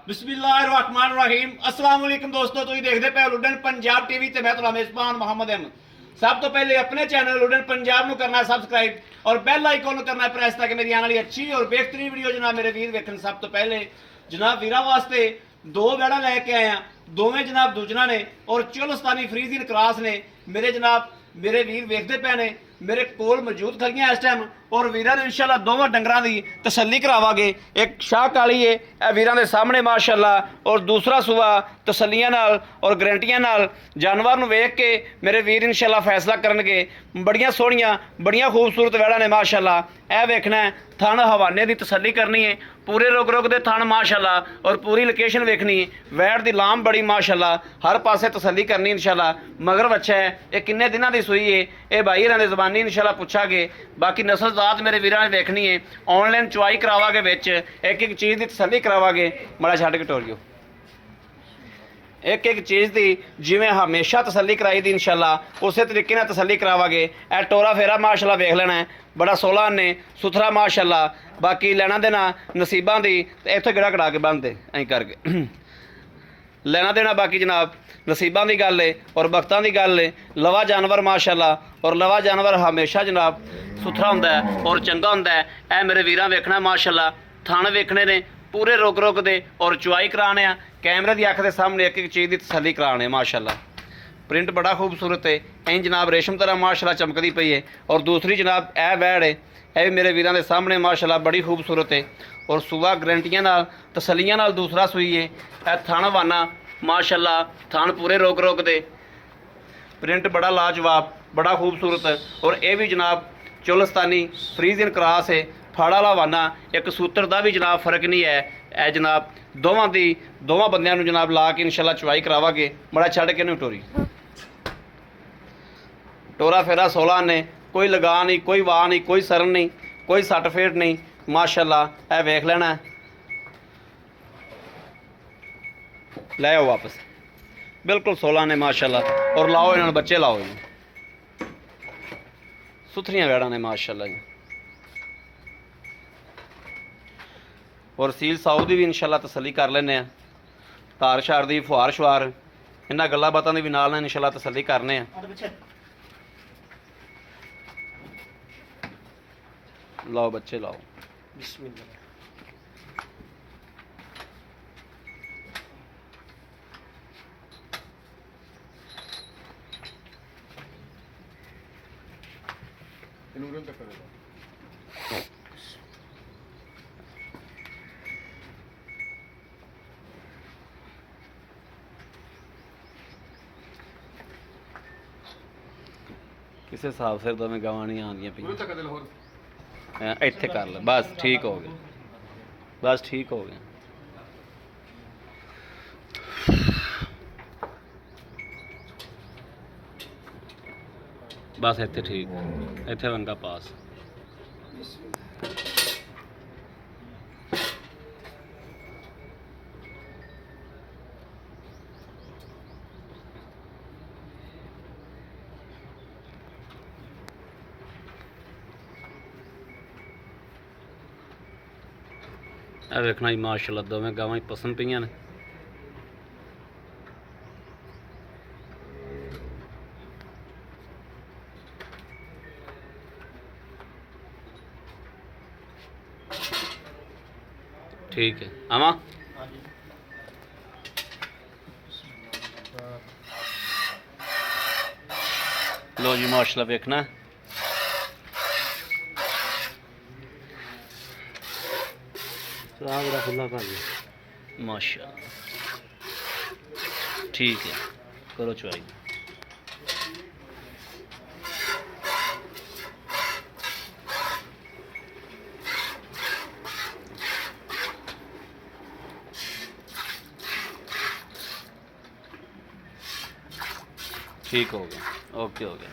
बिस्मिल्लाहिर्रहमानिर्रहीम अस्सलाम वालेकुम दोस्तों, तुम देखते पे लुडन पंजाब टीवी ते मैं तुहाडा मेजबान मोहम्मद अहमद। सब तो पहले अपने चैनल लुडन पंजाब नूं करना सब्सक्राइब और बैल आइकन करना प्रेस ताकि मेरी आने वाली अच्छी और बेहतरीन वीडियो जनाब मेरे वीर वेखन। सब तो पहले जनाब वीरा वास्ते दो बैड़ा लैके आए हैं, दोवें जनाब दूजना ने और चोलस्तानी फ्रीजियन क्रॉस ने। मेरे जनाब मेरे वीर वेखते पे ने मेरे कोल मौजूद खड़ियां इस टाइम और वीरां ने इंशाल्लाह दोवां डंगरां दी तसल्ली करावांगे। एक शाह काली है ए वीरां दे सामने माशाल्लाह, और दूसरा सूआ तसल्लियां नाल और गारंटियां नाल जानवर नूं वेख के मेरे वीर इंशाल्लाह फैसला करनगे। बड़ियां सोहणियां बड़ियां खूबसूरत वैड़ां ने माशाल्लाह। ए वेखना है थण हवाने की तसल्ली करनी है, पूरे रुक रुक दे थण माशाल्लाह, और पूरी लोकेशन वेखनी है। वैड़ दी लाम बड़ी माशाल्लाह, हर पासे तसल्ली करनी इंशाल्लाह। मगर बच्चा है ये किन्ने दिनां दी सूई है, ये भाई इन्हां दे ज़बानी इंशाल्लाह पुछांगे। बाकी नस्ल जात मेरे वीरां ने देखनी है, ऑनलाइन चुआई करावांगे, विच एक एक चीज़ की तसल्ली करावांगे। बड़ा छड्ड के टोरियो एक एक चीज़ की जिवें हमेशा तसल्ली कराई दी इंशाल्लाह उस तरीके नाल तसल्ली करावांगे। ए टोरा फेरा माशाल्लाह वेख लेना है, बड़ा सोलह ने सुथरा माशाल्लाह। बाकी लेना देना नसीबां दी ते इत्थे गिड़ा कड़ा के बंदे ऐं करके लेना देना बाकी जनाब नसीबां दी गल है और वक्तां दी गल है। लवा जानवर माशाल्लाह, और लवा जानवर हमेशा जनाब सुथरा हुंदा है और चंगा हुंदा है। ए मेरे वीरां वेखना माशाल्लाह, थण वेखने ने पूरे रुक रुक दे और चुआई कराने आ। कैमरे की अख के सामने एक एक चीज़ की तसल्ली कराने माशाल्लाह। प्रिंट बड़ा खूबसूरत है, इंज जनाब रेशम तरह माशाल्लाह चमकदी पई है। और दूसरी जनाब ए वैड़ है, यह भी मेरे वीरां दे सामने माशाल्लाह बड़ी खूबसूरत है और सुबह गारंटियां नाल तसल्लियां नाल दूसरा सूई है। ए थण वाना माशाल्लाह, थण पूरे रोक रोक दे, प्रिंट बड़ा लाजवाब बड़ा खूबसूरत। और यह भी जनाब चोलस्तानी फ्रीजियन क्रॉस है, फाड़ा वाला वाना, एक सूत्र का भी जनाब फर्क नहीं है। ए जनाब दोवां बंदियां नूं जनाब ला के इंशाल्लाह चुआई करावांगे। बड़ा छड़ के नहीं टोरी टोरा फेरा 16 ने, कोई लगा नहीं, कोई वाह नहीं, कोई सरन नहीं, कोई सट फेट नहीं माशाल्लाह। ए वेख लेना, ले आओ वापस, बिल्कुल 16 ने माशाल्लाह। और लाओ इन्होंने बच्चे लाओ, इन्हें सुथरियां वैड़ां ने माशाल्लाह जी। और सील साऊ की भी इंशाल्लाह तसल्ली कर लेने, धार शार की फुहार शुहार इन्होंने गल्लां बातां की भी नाल इंशाल्लाह तसल्ली करने। लाओ बच्चे लाओ, बिस्मिल्लाह। किसी हिसाब से तो मैं गवां नहीं आंदियां पईयां, इत्थे कर ले बस, ठीक हो गया, बस ठीक हो गया। बस इत्थे ठीक, इत्थे वंगा पास। ਇਹ ਵੇਖਣਾ ਜੀ ਮਾਸ਼ਾਅੱਲਾ, ਦੋਵੇਂ ਗਾਵਾਂ ਹੀ ਪਸੰਦ ਪਈਆਂ ਨੇ। ठीक है आवा, लो जी माशाल्लाह वेखना, खुला माशाल्लाह। ठीक है, करो चुआई। ठीक हो गया, ओके हो गया।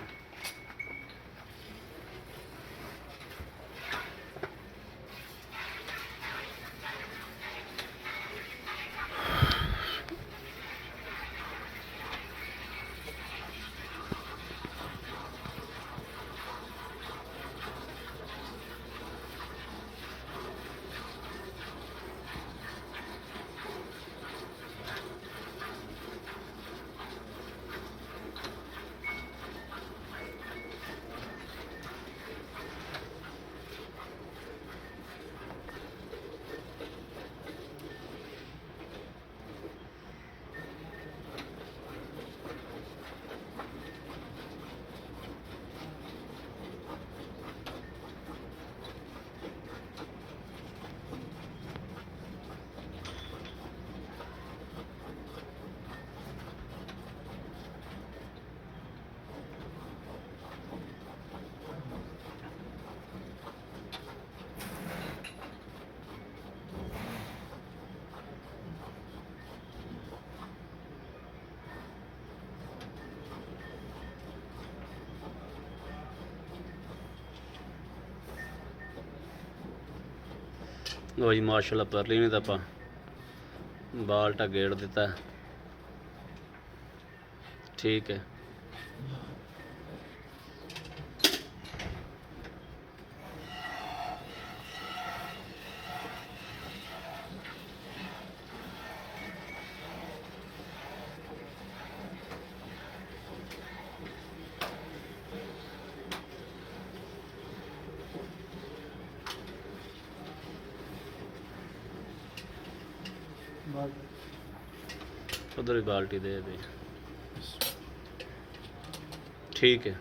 ਲੋ ਜੀ ਮਾਸ਼ਾਅੱਲਾ ਪਰਲੀ ਨੇ ਤਾਂ ਆਪਾਂ ਬਾਲਟਾ ਗੇੜ ਦਿੱਤਾ। ਠੀਕ ਹੈ। उधर ही बाल्टी दे दी। ठीक है।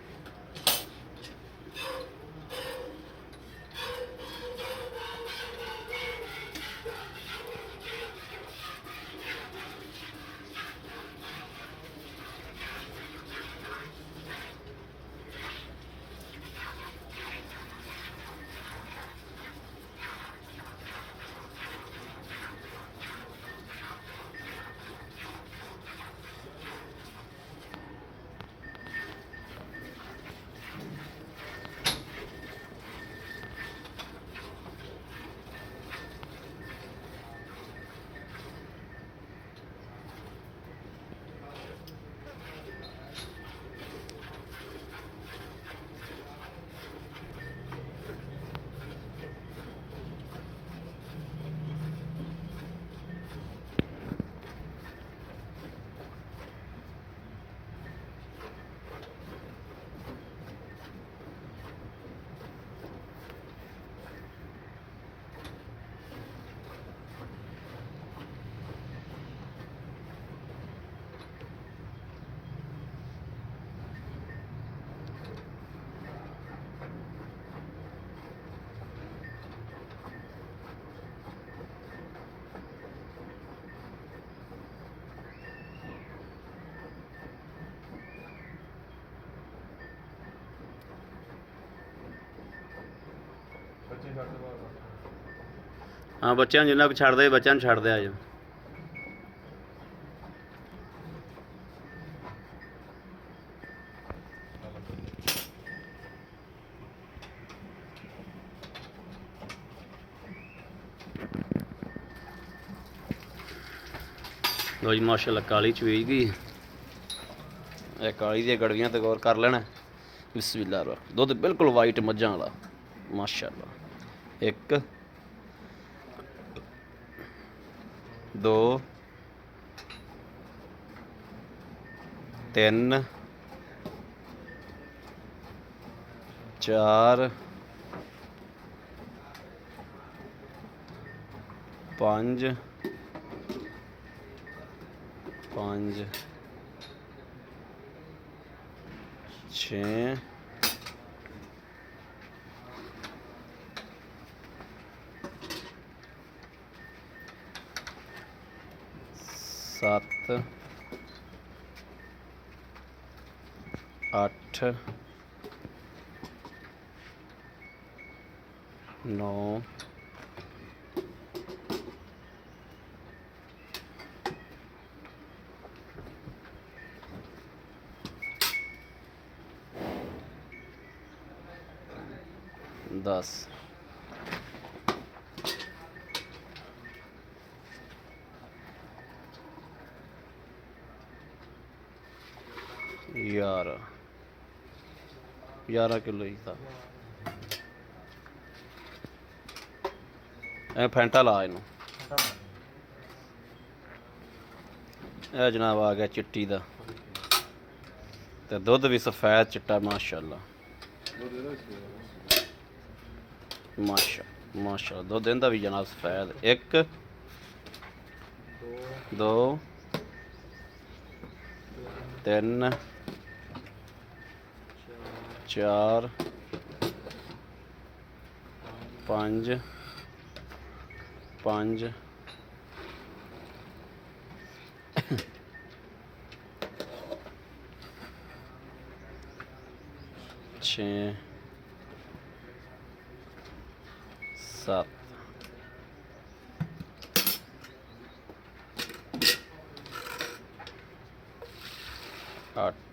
हाँ बच्चों जिन्ना को छड़ दे बच्चों छड़ दे आज। लो जी माशाल्लाह काली चवीज गई। काली दी गड़वियां तो गौर कर लेना। बिस्मिल्लाह दुध बिल्कुल वाइट मझां वाला माशाल्लाह। एक दो तीन चार पांच पांच छे सत्त अठ नौ दस। 11 किलो ही था। फैंटा ला इनू जनाब आ गया चिट्टी दा ते दुध भी सफेद चिट्टा माशाल्लाह माशाल्लाह दुध इंदा भी जनाब सफेद। एक दो तीन चार पांच पांच छे सत्त अठ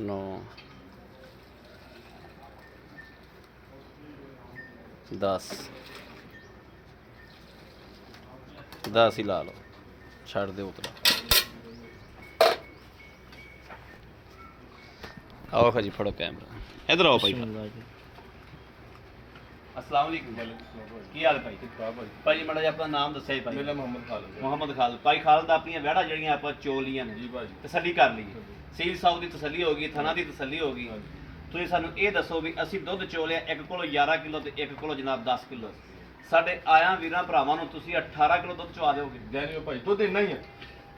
नौ 10 10 ਹੀ ਲਾ ਲਓ, ਛੱਡ ਦਿਓ ਉਤਰਾ। ਆਓ ਖਾਜੀ ਫੜੋ ਕੈਮਰਾ, ਇਧਰ ਆਓ ਭਾਈ। अस्सलाम वालेकुम, ਕੀ ਹਾਲ ਭਾਈ? ਭਾਜੀ ਮਾੜਾ ਜਿਹਾ ਆਪਣਾ ਨਾਮ ਦੱਸਿਆ ਜੀ ਭਾਈ। ਮੇਰਾ ਮੁਹੰਮਦ ਖਾਲਿਦ। ਮੁਹੰਮਦ ਖਾਲਿਦ। ਭਾਈ ਖਾਲਿਦ ਆਪਣੀਆਂ ਵਿਹੜਾ ਜਿਹੜੀਆਂ ਆਪਾਂ ਚੋ ਲੀਆਂ ਨੇ ਜੀ ਭਾਜੀ, ਤਸੱਲੀ ਕਰ ਲਈਏ, ਸੀਲ ਸਾਊ ਦੀ ਤਸੱਲੀ ਹੋ ਗਈ, ਥਣਾ ਦੀ ਤਸੱਲੀ ਹੋ ਗਈ। ਤੁਸੀਂ ਸਾਨੂੰ ਇਹ ਦੱਸੋ ਵੀ ਅਸੀਂ ਦੁੱਧ ਚੋ ਲਿਆ, ਇੱਕ ਕੋਲੋਂ 11 ਕਿਲੋ ਤੇ ਇੱਕ ਕੋਲੋਂ ਜਨਾਬ 10 ਕਿਲੋ। ਸਾਡੇ ਆਇਆਂ ਵੀਰਾਂ ਭਰਾਵਾਂ ਨੂੰ ਤੁਸੀਂ 18 ਕਿਲੋ ਦੁੱਧ ਚਵਾ ਦਿਓਗੇ? ਜੈਨੀਓ ਭਾਈ ਦੁੱਧ ਇੰਨਾ ਹੀ ਹੈ।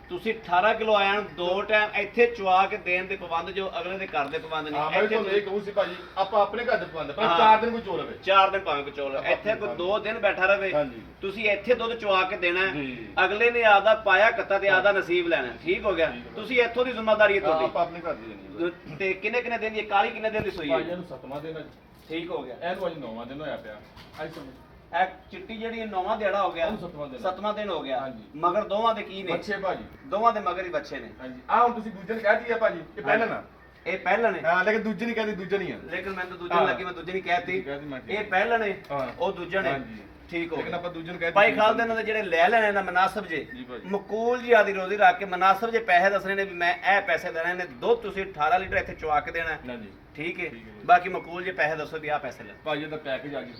ਤੁਸੀਂ 18 ਕਿਲੋ ਆਇਆਂ ਨੂੰ 2 ਟਾਈਮ ਇੱਥੇ ਚਵਾ ਕੇ ਦੇਣ ਦੇ ਪਾਬੰਦ ਜੋ, ਅਗਲੇ ਦੇ ਘਰ ਦੇ ਪਾਬੰਦ ਹਾਂ ਨਹੀਂ। ਮੈਂ ਤੁਹਾਨੂੰ ਇਹ ਕਹੂੰ ਸੀ ਭਾਜੀ, ਆਪਾਂ ਆਪਣੇ ਘਰ ਦੇ ਪਾਬੰਦ, ਪਰ ਹਾਂ। 4 ਦਿਨ ਕੋਈ ਚੋ ਲਵੇ। 4 ਦਿਨ ਭਾਵੇਂ ਕੋ ਚੋਲ, ਇੱਥੇ ਕੋਈ 2 ਦਿਨ ਬੈਠਾ ਰਵੇ। ਹਾਂਜੀ। ਤੁਸੀਂ ਇੱਥੇ ਦੁੱਧ ਚਵਾ ਕੇ ਦੇਣਾ ਹੈ। ਜੀ। ਅਗਲੇ ਨੇ ਆਦਾ ਪਾਇਆ ਕੱਤਾ ਤੇ ਆਦਾ ਨਸੀਬ ਲੈਣਾ। ਠੀਕ ਹੋ ਗਿਆ? ਤੁਸੀਂ ਇੱਥੋਂ ਦੀ ਜ਼ਿੰਮੇਵਾਰੀ ਹੈ ਆਪਾਂ ਤੁਹਾਡੀ। ਆਪਣੇ ਘਰ ਦੀ ਨਹੀਂ ਤੇ ਕਿੰਨੇ ਦਿਨ ਦੀ ਕਾਲੀ, ਕਿੰਨੇ ਦਿਨ ਦੀ ਸੋਈ ਭਾਜੀ, ਹੈ? ਇਹਨੂੰ 7ਵਾਂ ਦਿਨ ਹੈ। ਠੀਕ ਹੋ ਗਿਆ। ਇਹਨੂੰ ਅੱਜ 9ਵਾਂ ਦਿਨ ਹੋਇਆ ਪਿਆ। ਅੱਜ ਸਮਝ ਇਹ ਚਿੱਟੀ ਜਿਹੜੀ 9ਵਾਂ ਦਿਹਾੜਾ ਹੋ ਗਿਆ, ਉਹਨੂੰ 7ਵਾਂ ਦਿਨ। 7ਵਾਂ ਦਿਨ ਹੋ ਗਿਆ। ਹਾਂਜੀ। ਮਗਰ ਦੋਵਾਂ ਦੇ ਕੀ ਨੇ? ਬੱਚੇ ਭਾਜੀ। ਦੋਵਾਂ ਦੇ ਮਗਰ ਹੀ ਬੱਚੇ ਨੇ। ਹਾਂਜੀ, ਆਹ ਹੁਣ ਤੁਸੀਂ ਦੂਜੇ ਨੇ ਕਹਿਤੀ ਹੈ ਭਾਜੀ, ਇਹ ਪਹਿਲਾਂ ਨਾ। ਇਹ ਪਹਿਲਾਂ ਨੇ, ਹਾਂ ਲੇਕਿਨ ਦੂਜੇ ਨਹੀਂ ਕਹਿੰਦੇ, ਦੂਜੇ ਨਹੀਂ ਹੈ। ਲੇਕਿਨ ਮੈਨੂੰ ਦੂਜੇ ਨੂੰ ਲੱਗੀ, ਮੈਂ ਦੂਜੇ ਨਹੀਂ ਕਹਿਤੀ। ਕਹਿਤੀ ਮੈਂ ਠੀਕ। ਇਹ ਪਹਿਲਾਂ ਨੇ, ਹਾਂ। ਉਹ ਦੂਜੇ ਨੇ। ਹਾਂਜੀ। ਠੀਕ ਹੋ ਲੇਕਿਨ ਗਿਆ। ਆਪਾਂ ਦੂਜੇ ਨੂੰ ਕਹਿਤੀ। ਭਾਈ ਖਾਲਦ ਇਹਨਾਂ ਦੇ ਜਿਹੜੇ ਲੈ ਲੈਣੇ ਨਾ ਮਨਾਸਬ ਜੇ, ਜੀ ਭਾਜੀ। ਮਕੂਲ ਜੀ ਆਦੀ ਰੋਜ਼ੀ ਰੱਖ ਕੇ ਮਨਾਸਬ ਜੇ ਪੈਸੇ ਦੱਸਣੇ ਨੇ ਵੀ ਮੈਂ ਇਹ ਪੈਸੇ ਦੇਣੇ ਨੇ, ਦੁੱਧ ਤੁਸੀਂ 18 ਲੀਟਰ ਇੱਥੇ ਚਵਾ ਕੇ ਦੇਣਾ ਹੈ। ਨਾ ਜੀ ਠੀਕ ਹੈ? ਠੀਕ ਹੈ ਜੀ। ਬਾਕੀ ਮਕੂਲ ਜੇ ਪੈਸੇ ਦੱਸੋ ਵੀ ਆਹ ਪੈਸੇ ਲੈ। ਭਾਜੀ ਦਾ ਪੈਕੇਜ ਆ ਗਿਆ,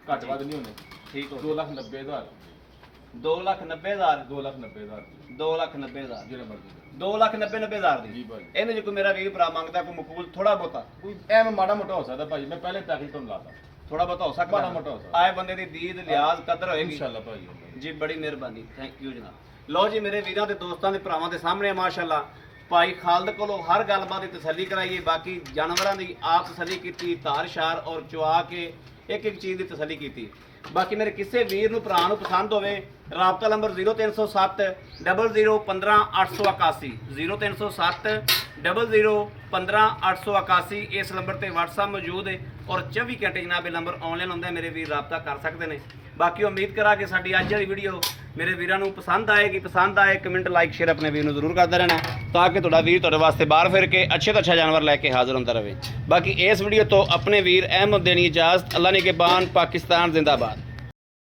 ਘੱਟ ਵੱਧ ਨਹੀਂ ਹੋਣੇ। ਠੀਕ ਹੋ 2,90,000 2,90,000 2,90,000 2,90,000 ਜਿਹੜਾ ਮਰਜ਼ੀ 2,90,000 ਜੀ ਦੀ। ਭਾਜੀ। ਇਹਨੇ ਜੇ ਕੋਈ ਮੇਰਾ ਵੀਰ ਭਰਾ ਮੰਗਦਾ ਕੋਈ ਮਕੂਲ ਥੋੜਾ ਬਹੁਤਾ, ਕੋਈ ਐਵੇਂ ਮਾੜਾ ਮੋਟਾ ਹੋ ਸਕਦਾ ਭਾਜੀ, ਮੈਂ ਪਹਿਲੇ ਪੈਕੇਜ ਤੁਹਾਨੂੰ ਲਾਤਾ। ਥੋੜਾ ਬਹੁਤਾ ਹੋ ਸਕਦਾ? ਮਾੜਾ ਮੋਟਾ ਹੋ ਸਕਦਾ। ਆਏ ਬੰਦੇ ਦੀ ਦੀਦ ਲਿਆਜ਼ ਕਦਰ ਹੋਏਗੀ। ਇਨਸ਼ਾਅੱਲਾ ਭਾਜੀ। ਜੀ ਬੜੀ ਮਿਹਰਬਾਨੀ, ਥੈਂਕ ਯੂ ਜਨਾਬ। ਲਓ ਜੀ ਮੇਰੇ ਵੀਰਾਂ ਤੇ ਦੋਸਤਾਂ ਦੇ ਭਰਾਵਾਂ ਦੇ ਸਾਹਮਣੇ ਮਾਸ਼ਾਅੱਲਾ ਭਾਈ ਖਾਲਦ ਕੋਲੋਂ ਹਰ ਗੱਲਬਾਤ ਦੀ ਤਸੱਲੀ ਕਰਾਈਏ। ਬਾਕੀ ਜਾਨਵਰਾਂ ਦੀ ਆਪ ਤਸੱਲੀ ਕੀਤੀ, ਧਾਰ ਸ਼ਾਰ ਔਰ ਚੁਆ ਕੇ ਇੱਕ ਇੱਕ ਚੀਜ਼ ਦੀ ਤਸੱਲੀ ਕੀਤੀ। ਬਾਕੀ ਮੇਰੇ ਕਿਸੇ ਵੀਰ ਨੂੰ ਭਰਾ ਨੂੰ ਪਸੰਦ ਹੋਵੇ, ਰਾਬਤਾ ਨੰਬਰ 0307 00 15 881 0307 00 15 881। ਇਸ ਨੰਬਰ ਤੇ WhatsApp ਮੌਜੂਦ ਹੈ ਔਰ 24 ਘੰਟੇ ਜਨਾਬ ਇਹ ਨੰਬਰ ਆਨਲਾਈਨ ਹੁੰਦਾ ਹੈ, ਮੇਰੇ ਵੀਰ ਰਾਬਤਾ ਕਰ ਸਕਦੇ ਨੇ। ਬਾਕੀ ਉਮੀਦ ਕਰਾਂਗੇ ਸਾਡੀ ਅੱਜ ਵਾਲੀ ਵੀਡੀਓ ਮੇਰੇ ਵੀਰਾਂ ਨੂੰ ਪਸੰਦ ਆਏਗੀ। ਪਸੰਦ ਆਏ ਕਮੈਂਟ ਲਾਈਕ ਸ਼ੇਅਰ ਆਪਣੇ ਵੀਰ ਨੂੰ ਜ਼ਰੂਰ ਕਰਦਾ ਰਹਿਣਾ, ਤਾਂ ਕਿ ਤੁਹਾਡਾ ਵੀਰ ਤੁਹਾਡੇ ਵਾਸਤੇ ਬਾਹਰ ਫਿਰ ਕੇ ਅੱਛੇ ਤੋਂ ਅੱਛਾ ਜਾਨਵਰ ਲੈ ਕੇ ਹਾਜ਼ਰ ਹੁੰਦਾ ਰਹੇ। ਬਾਕੀ ਇਸ ਵੀਡੀਓ ਤੋਂ ਆਪਣੇ ਵੀਰ ਅਹਿਮਦ ਦੇਣੀ ਇਜਾਜ਼ਤ। ਅੱਲਾ ਨੇ ਕੇ ਬਾਨ, ਪਾਕਿਸਤਾਨ ਜ਼ਿੰਦਾਬਾਦ।